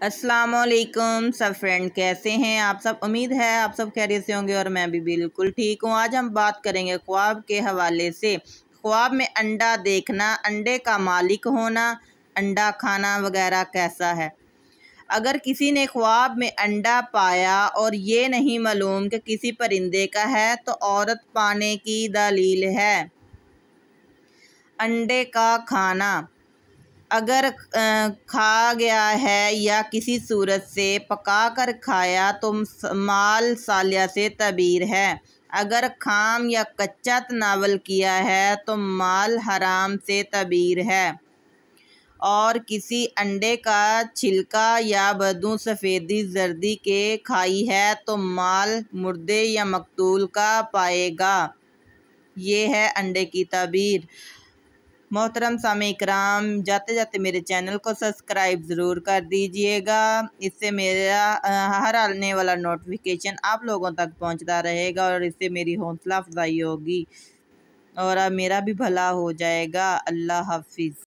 अस्सलामुअलैकुम सब फ्रेंड, कैसे हैं आप सब। उम्मीद है आप सब खैरियत से होंगे और मैं भी बिल्कुल ठीक हूँ। आज हम बात करेंगे ख्वाब के हवाले से। ख्वाब में अंडा देखना, अंडे का मालिक होना, अंडा खाना वगैरह कैसा है। अगर किसी ने ख्वाब में अंडा पाया और ये नहीं मालूम कि किसी परिंदे का है तो औरत पाने की दलील है। अंडे का खाना अगर खा गया है या किसी सूरत से पका कर खाया तो माल सालिया से तबीर है। अगर खाम या कच्चा तनावल किया है तो माल हराम से तबीर है। और किसी अंडे का छिलका या बदू सफ़ेदी जर्दी के खाई है तो माल मुर्दे या मकतूल का पाएगा। ये है अंडे की तबीर। मोहतरम सामी कराम, जाते जाते मेरे चैनल को सब्सक्राइब ज़रूर कर दीजिएगा। इससे मेरा हर आने वाला नोटिफिकेशन आप लोगों तक पहुंचता रहेगा और इससे मेरी हौसला अफजाई होगी और मेरा भी भला हो जाएगा। अल्लाह हाफिज़।